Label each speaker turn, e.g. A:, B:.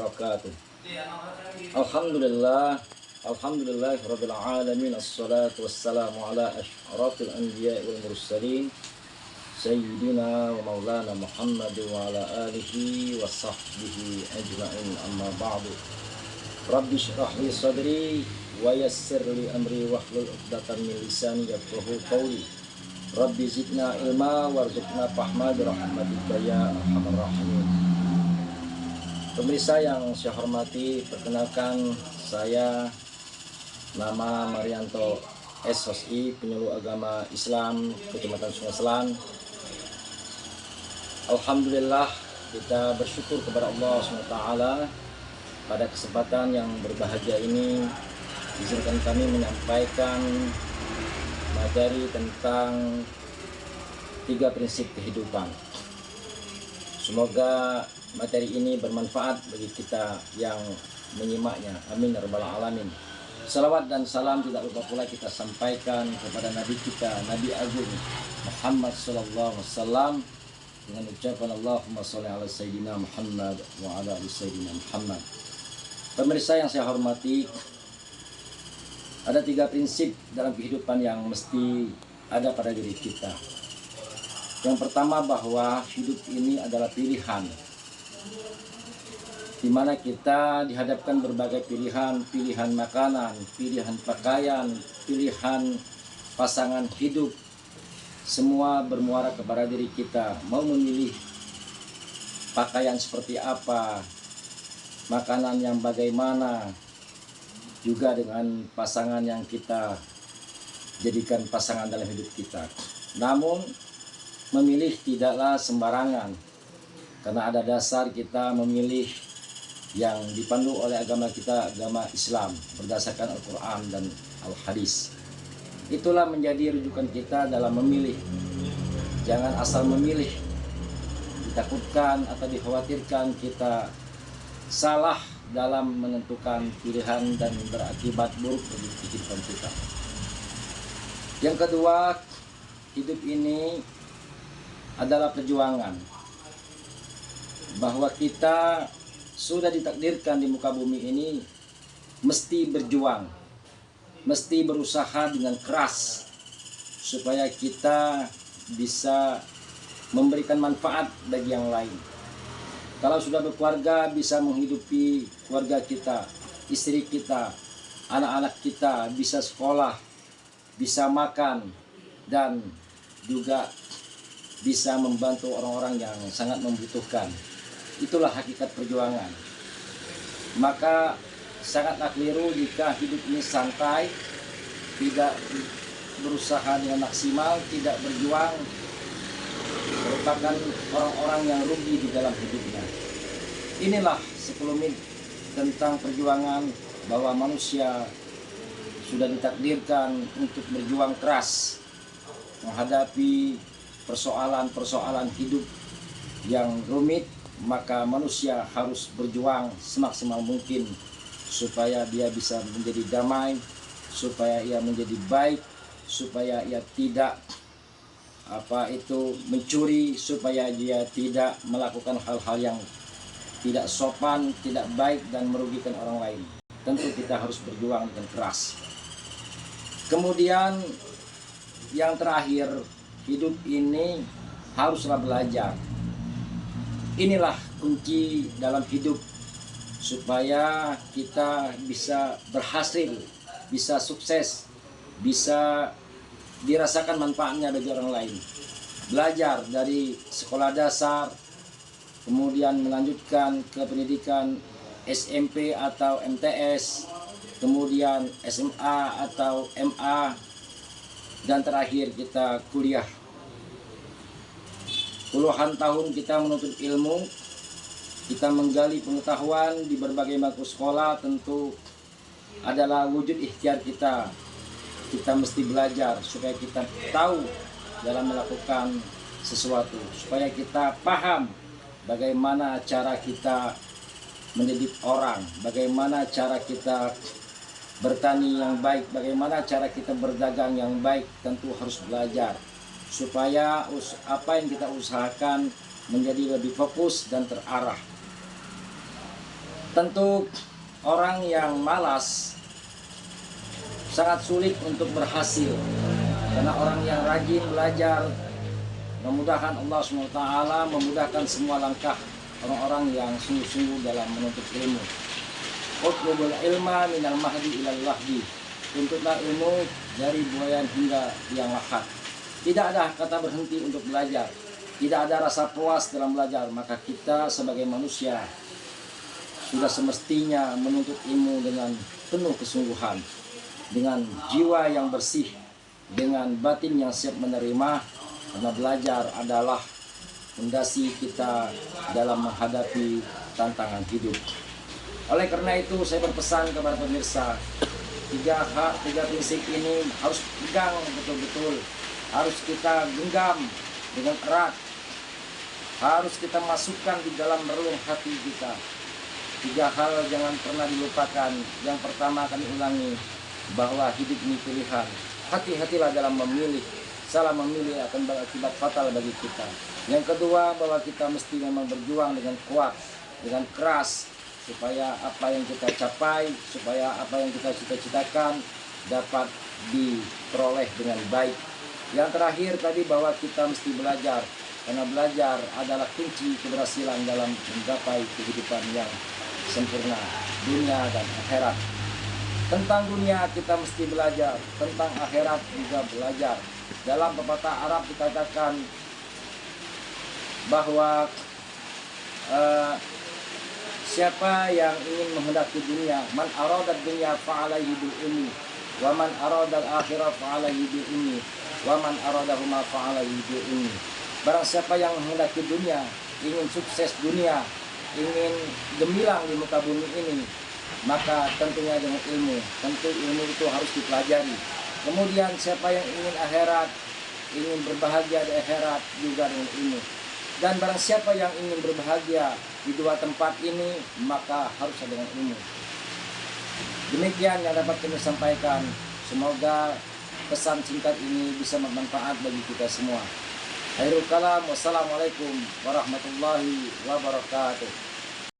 A: wabarakatuh. Alhamdulillah alamin, assalatu wassalamu ala asyrafil anbiya wal mursalin sayyidina wa maulana Muhammad wa ala alihi wa sahbihi ajma'in, amma ba'du. Rabbi shrah li sadri wa yassir li amri wahlul 'uqdatam min lisani yafqahu qawli. Rabbi zidna ilma warzuqna fahma bi rahmatika ya arhamar rahimin. Pemirsa yang saya hormati, perkenalkan saya nama Marianto SOSI, penyuluh agama Islam Kecamatan Sungai Selan. Alhamdulillah, kita bersyukur kepada Allah SWT. Pada kesempatan yang berbahagia ini, izinkan kami menyampaikan materi tentang 3 prinsip kehidupan. Semoga materi ini bermanfaat bagi kita yang menyimaknya. Amin ya rabbal alamin. Salawat dan salam tidak lupa pula kita sampaikan kepada Nabi kita, Nabi Agung Muhammad sallallahu alaihi wasallam, dengan ucapan Allahumma sholli ala sayyidina Muhammad wa ala ali sayyidina Muhammad. Pemirsa yang saya hormati, ada 3 prinsip dalam kehidupan yang mesti ada pada diri kita. Yang pertama, bahwa hidup ini adalah pilihan, di mana kita dihadapkan berbagai pilihan, pilihan makanan, pilihan pakaian, pilihan pasangan hidup. Semua bermuara kepada diri kita, mau memilih pakaian seperti apa, makanan yang bagaimana, juga dengan pasangan yang kita jadikan pasangan dalam hidup kita. Namun memilih tidaklah sembarangan, karena ada dasar kita memilih yang dipandu oleh agama kita, agama Islam, berdasarkan Al-Quran dan Al-Hadis. Itulah menjadi rujukan kita dalam memilih. Jangan asal memilih, ditakutkan atau dikhawatirkan kita salah dalam menentukan pilihan dan berakibat buruk bagi kehidupan kita. Yang kedua, hidup ini adalah perjuangan, bahwa kita sudah ditakdirkan di muka bumi ini mesti berjuang, mesti berusaha dengan keras supaya kita bisa memberikan manfaat bagi yang lain. Kalau sudah berkeluarga, bisa menghidupi keluarga kita, istri kita, anak-anak kita, bisa sekolah, bisa makan, dan juga bisa membantu orang-orang yang sangat membutuhkan. Itulah hakikat perjuangan. Maka sangatlah keliru jika hidup ini santai, tidak berusaha dengan maksimal, tidak berjuang, merupakan orang-orang yang rugi di dalam hidupnya. Inilah sekelumit tentang perjuangan, bahwa manusia sudah ditakdirkan untuk berjuang keras menghadapi persoalan-persoalan hidup yang rumit. Maka manusia harus berjuang semaksimal mungkin supaya dia bisa menjadi damai, supaya ia menjadi baik, supaya ia tidak mencuri, supaya dia tidak melakukan hal-hal yang tidak sopan, tidak baik dan merugikan orang lain. Tentu kita harus berjuang dengan keras. Kemudian yang terakhir, hidup ini haruslah belajar. Inilah kunci dalam hidup supaya kita bisa berhasil, bisa sukses, bisa dirasakan manfaatnya bagi orang lain. Belajar dari sekolah dasar, kemudian melanjutkan ke pendidikan SMP atau MTS, kemudian SMA atau MA, dan terakhir kita kuliah. Puluhan tahun kita menuntut ilmu, kita menggali pengetahuan di berbagai bangku sekolah, tentu adalah wujud ikhtiar kita. Kita mesti belajar supaya kita tahu dalam melakukan sesuatu, supaya kita paham bagaimana cara kita mendidik orang, bagaimana cara kita bertani yang baik, bagaimana cara kita berdagang yang baik. Tentu harus belajar supaya apa yang kita usahakan menjadi lebih fokus dan terarah. Tentu orang yang malas sangat sulit untuk berhasil, karena orang yang rajin belajar, mudah-mudahan Allah SWT memudahkan semua langkah orang-orang yang sungguh-sungguh dalam menuntut ilmu. Utlubul ilma minal mahdi ilal lahdi. Tuntutlah ilmu dari buayan hingga yang lahat. Tidak ada kata berhenti untuk belajar. Tidak ada rasa puas dalam belajar. Maka kita sebagai manusia sudah semestinya menuntut ilmu dengan penuh kesungguhan, dengan jiwa yang bersih, dengan batin yang siap menerima, karena belajar adalah fondasi kita dalam menghadapi tantangan hidup. Oleh karena itu saya berpesan kepada pemirsa, tiga prinsip ini harus pegang betul-betul, harus kita genggam dengan erat, harus kita masukkan di dalam relung hati kita. 3 hal jangan pernah dilupakan. Yang pertama kami ulangi, bahwa hidup ini pilihan. Hati-hatilah dalam memilih. Salah memilih akan berakibat fatal bagi kita. Yang kedua, bahwa kita mesti memang berjuang dengan kuat, dengan keras, supaya apa yang kita capai, supaya apa yang kita cita-citakan dapat diperoleh dengan baik. Yang terakhir tadi, bahwa kita mesti belajar, karena belajar adalah kunci keberhasilan dalam menggapai kehidupan yang sempurna, dunia dan akhirat. Tentang dunia kita mesti belajar, tentang akhirat juga belajar. Dalam pepatah Arab dikatakan bahwa siapa yang ingin menghendaki dunia, man aradad dunya fa'alaihi bil ilmi, wa man aradal akhirah fa'alaihi bil ilmi, wa man aradahuma fa'alaihi bil ilmi. Barang siapa yang menghendaki dunia, ingin sukses dunia, ingin gemilang di muka bumi ini, maka tentunya dengan ilmu. Tentu ilmu itu harus dipelajari. Kemudian siapa yang ingin akhirat, ingin berbahagia di akhirat, juga dengan ilmu. Dan barang siapa yang ingin berbahagia di 2 tempat ini, maka harus dengan ilmu. Demikian yang dapat kami sampaikan. Semoga pesan singkat ini bisa bermanfaat bagi kita semua. Khairul kalam, wassalamualaikum warahmatullahi wabarakatuh.